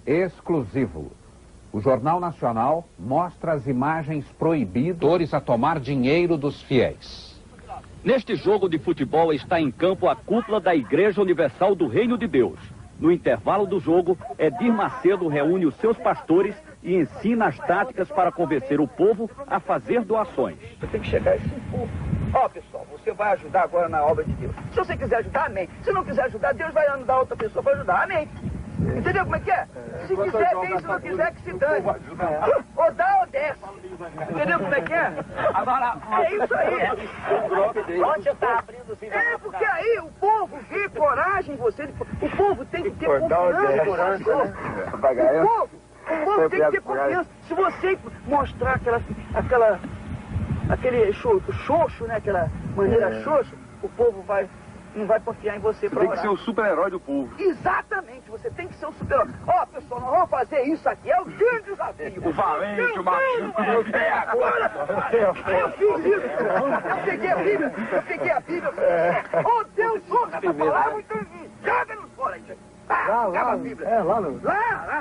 exclusivo. O Jornal Nacional mostra as imagens proibidas a tomar dinheiro dos fiéis. Neste jogo de futebol está em campo a cúpula da Igreja Universal do Reino de Deus. No intervalo do jogo, Edir Macedo reúne os seus pastores e ensina as táticas para convencer o povo a fazer doações. Você tem que chegar a esse povo. Ó, pessoal, você vai ajudar agora na obra de Deus. Se você quiser ajudar, amém. Se não quiser ajudar, Deus vai ajudar outra pessoa para ajudar, amém. Entendeu como é que é? Se quiser, bem, se não quiser, que se dane. Ou dá ou desce. Entendeu como é que é? Agora, é isso aí. Onde está abrindo o sinal? É, porque aí o povo vê coragem em você. O povo tem que ter confiança. O povo tem que ter confiança. Se você mostrar aquele xoxo, né? Aquela maneira xoxo, o povo não vai confiar em você para orar. Você tem que ser o super-herói do povo. Exatamente, você tem que ser o super-herói. Ó, pessoal, nós vamos fazer isso aqui, é o grande desafio. O valente, o macho. Agora, eu fiz isso. Eu peguei a Bíblia. Ô, Deus, ouça essa palavra, então joga nos fora aí. Joga a Bíblia. Lá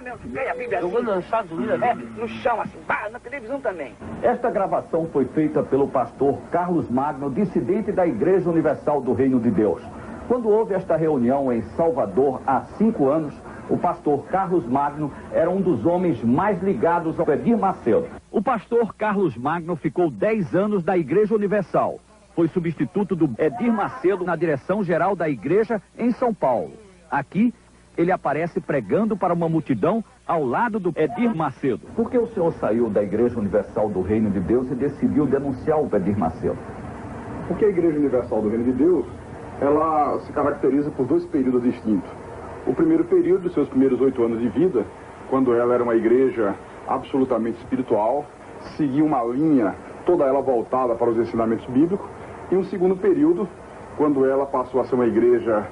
mesmo, peguei a Bíblia assim. Jogou nos Estados Unidos, né? No chão, assim, na televisão também. Esta gravação foi feita pelo pastor Carlos Magno, dissidente da Igreja Universal do Reino de Deus. Quando houve esta reunião em Salvador há 5 anos, o pastor Carlos Magno era um dos homens mais ligados ao Edir Macedo. O pastor Carlos Magno ficou 10 anos da Igreja Universal. Foi substituto do Edir Macedo na direção-geral da igreja em São Paulo. Aqui, ele aparece pregando para uma multidão ao lado do Edir Macedo. Por que o senhor saiu da Igreja Universal do Reino de Deus e decidiu denunciar o Edir Macedo? Porque a Igreja Universal do Reino de Deus, ela se caracteriza por 2 períodos distintos. O primeiro período, seus primeiros 8 anos de vida, quando ela era uma igreja absolutamente espiritual, seguia uma linha, toda ela voltada para os ensinamentos bíblicos. E um segundo período, quando ela passou a ser uma igreja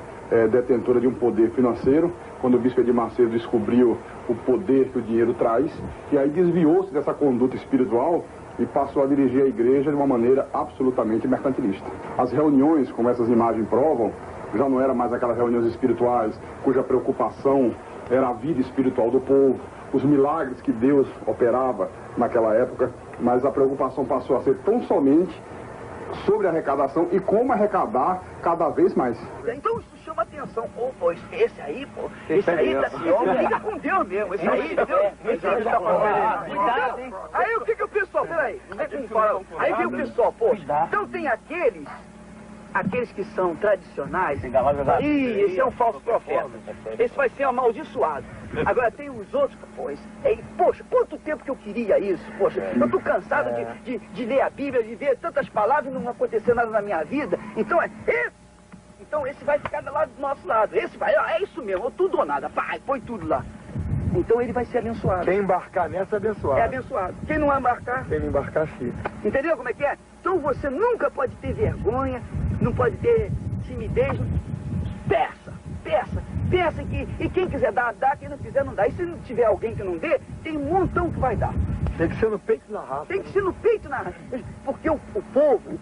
detentora de um poder financeiro, quando o bispo Edir Macedo descobriu o poder que o dinheiro traz, e aí desviou-se dessa conduta espiritual e passou a dirigir a igreja de uma maneira absolutamente mercantilista. As reuniões, como essas imagens provam, já não eram mais aquelas reuniões espirituais cuja preocupação era a vida espiritual do povo, os milagres que Deus operava naquela época, mas a preocupação passou a ser tão somente sobre a arrecadação e como arrecadar cada vez mais. Então isso chama atenção. Pô, esse aí fica com Deus mesmo. Esse aí, cuidado, hein? Aí o que o pessoal, peraí, aí vem o pessoal, pô, então tem aqueles que são tradicionais, esse é um falso profeta, esse vai ser amaldiçoado. Agora tem os outros, poxa, quanto tempo que eu queria isso, poxa, eu tô cansado de ler a Bíblia, de ver tantas palavras e não acontecer nada na minha vida, então esse vai ficar lá do nosso lado, esse vai, é isso mesmo, tudo ou nada, põe tudo lá. Então ele vai ser abençoado. Quem embarcar nessa é abençoado. É abençoado. Quem não embarcar... Quem não embarcar, sim. Entendeu como é que é? Então você nunca pode ter vergonha, não pode ter timidez. Peça e quem quiser dar, dá, quem não quiser não dá. E se não tiver alguém que não dê, tem um montão que vai dar. Tem que ser no peito e na raça. Tem que ser no peito e na raça. Porque o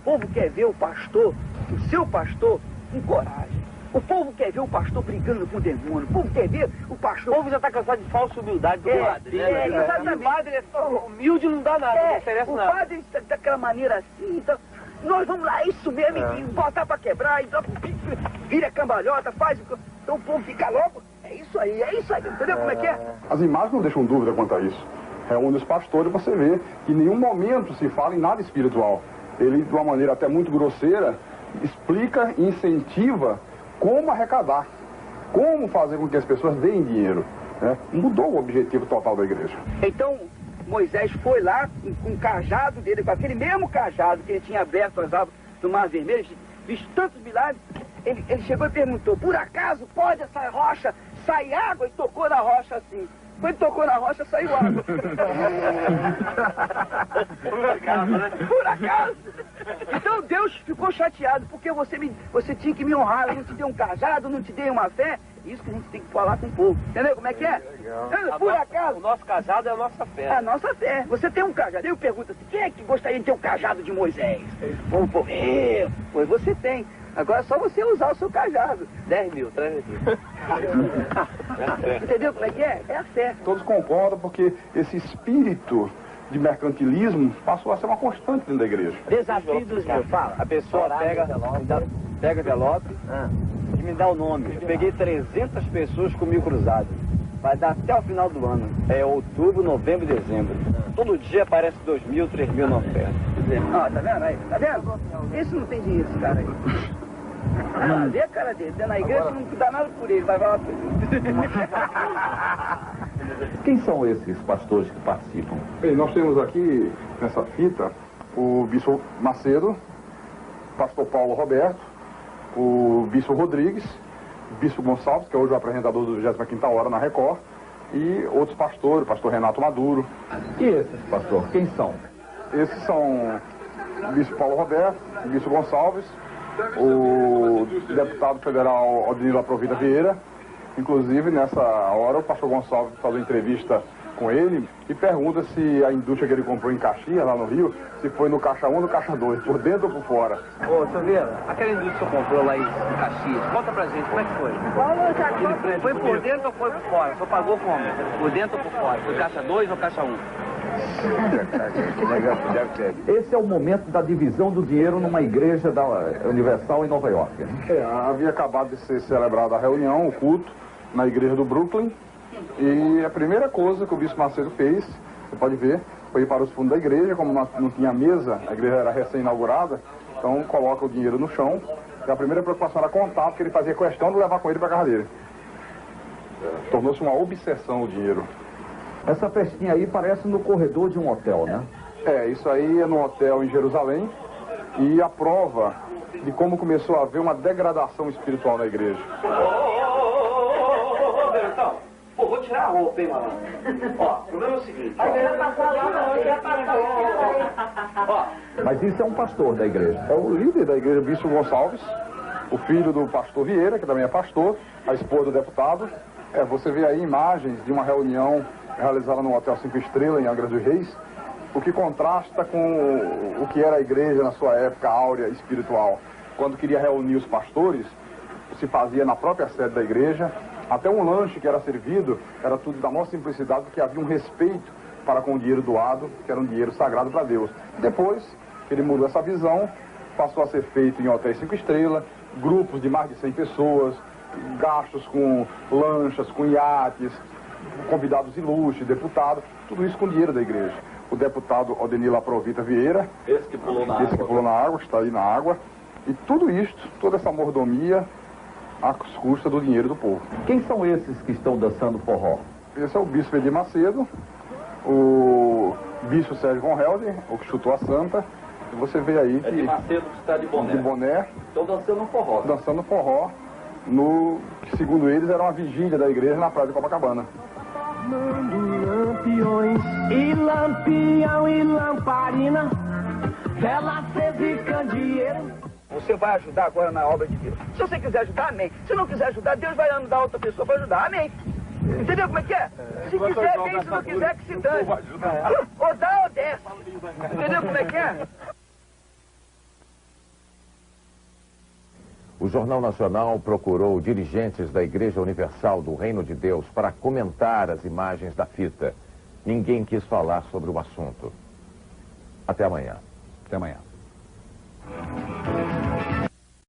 povo quer ver o pastor, o seu pastor, com coragem. O povo quer ver o pastor brigando com o demônio. O povo quer ver o pastor... O povo já está cansado de falsa humildade do padre, né? Exatamente. O padre é só humilde, não dá nada, não interessa nada. O padre daquela maneira assim, então... Nós vamos lá, isso mesmo, e botar pra quebrar, então vira cambalhota, faz... Então o povo fica logo, é isso aí, entendeu como é que é? As imagens não deixam dúvida quanto a isso. Reúne os pastores, você vê que em nenhum momento se fala em nada espiritual. Ele, de uma maneira até muito grosseira, explica e incentiva como arrecadar, como fazer com que as pessoas deem dinheiro, né? Mudou o objetivo total da igreja. Então... Moisés foi lá com o cajado dele, com aquele mesmo cajado que ele tinha aberto as águas do Mar Vermelho, visto tantos milagres, ele chegou e perguntou, por acaso pode essa rocha sair água? E tocou na rocha assim. Quando tocou na rocha, saiu água. Por acaso. Então Deus ficou chateado, porque você tinha que me honrar, eu não te dei um cajado, não te dei uma fé. Isso que a gente tem que falar com o povo. Entendeu como é que é? Por acaso. O nosso cajado é a nossa fé. É a nossa fé. Você tem um cajado. Eu pergunto assim, quem é que gostaria de ter um cajado de Moisés? Pois você tem. Agora é só você usar o seu cajado. 10 mil, traz aqui. Entendeu como é que é? É a fé. Todos concordam porque esse espírito de mercantilismo passou a ser uma constante dentro da igreja. Desafio dos meus. Fala, a pessoa pega envelope e me dá o nome. Eu peguei 300 pessoas comigo cruzado. Vai dar até o final do ano. É outubro, novembro e dezembro. Todo dia aparece 2 mil, 3 mil na oferta. Ó, tá vendo aí? Tá vendo? Esse não tem dinheiro, esse cara aí. Ah, vê a cara dele. Tá na igreja, não dá nada por ele. Vai lá por ele. Quem são esses pastores que participam? Bem, nós temos aqui, nessa fita, o bispo Macedo, pastor Paulo Roberto, o bispo Rodrigues, o bispo Gonçalves, que é hoje o apresentador do 25ª Hora na Record, e outros pastores, o pastor Renato Maduro. E esses, pastor, quem são? Esses são o bispo Paulo Roberto, o bispo Gonçalves, o deputado federal Odinilo Aprovita Vieira. Inclusive, nessa hora, o pastor Gonçalves faz uma entrevista com ele e pergunta se a indústria que ele comprou em Caxias, lá no Rio, se foi no caixa 1 ou no caixa 2, por dentro ou por fora. Ô, Silveira, aquela indústria que você comprou lá em Caxias, conta pra gente, como é que foi? Foi por dentro ou foi por fora? Você pagou como? Por dentro ou por fora? Foi caixa 2 ou caixa 1? Esse é o momento da divisão do dinheiro numa igreja da Universal em Nova York. Havia acabado de ser celebrada a reunião, o culto, na igreja do Brooklyn, e a primeira coisa que o bispo Macedo fez, você pode ver, foi ir para os fundos da igreja. Como não tinha mesa, a igreja era recém-inaugurada, então coloca o dinheiro no chão, e a primeira preocupação era contar, porque ele fazia questão de levar com ele para a casa dele. Tornou-se uma obsessão o dinheiro. Essa festinha aí parece no corredor de um hotel, né? Isso aí é no hotel em Jerusalém, e a prova de como começou a haver uma degradação espiritual na igreja. Pô, vou tirar a roupa, hein, malandro? Ó, o problema é o seguinte. Mas isso é um pastor da igreja. É o líder da igreja, bispo Gonçalves, o filho do pastor Vieira, que também é pastor, a esposa do deputado. Você vê aí imagens de uma reunião realizada no Hotel 5 Estrelas, em Angra dos Reis, o que contrasta com o que era a igreja na sua época áurea espiritual. Quando queria reunir os pastores, se fazia na própria sede da igreja. Até um lanche que era servido era tudo da maior simplicidade, porque havia um respeito para com o dinheiro doado, que era um dinheiro sagrado para Deus. Depois que ele mudou essa visão, passou a ser feito em hotéis 5 estrelas, grupos de mais de 100 pessoas, gastos com lanchas, com iates, convidados ilustres, deputados, tudo isso com dinheiro da igreja. O deputado Odinilo Aprovita Vieira, Esse que pulou na água, está aí na água, e tudo isto, toda essa mordomia, às custas do dinheiro do povo. Quem são esses que estão dançando forró? Esse é o bispo Edir Macedo, o bispo Sérgio Von Helder, o que chutou a santa, e você vê aí que... Edir Macedo que está de boné. Estão dançando forró. Dançando forró, no que segundo eles era uma vigília da igreja na praia de Copacabana. Lampiões e lampião e lamparina, vela acesa e candeeiro. Você vai ajudar agora na obra de Deus. Se você quiser ajudar, amém. Se não quiser ajudar, Deus vai mandar outra pessoa para ajudar, amém. Entendeu como é que é? Se quiser, bem, se não quiser, que se dane. Ou dá ou desce. Entendeu como é que é? O Jornal Nacional procurou dirigentes da Igreja Universal do Reino de Deus para comentar as imagens da fita. Ninguém quis falar sobre o assunto. Até amanhã. Até amanhã.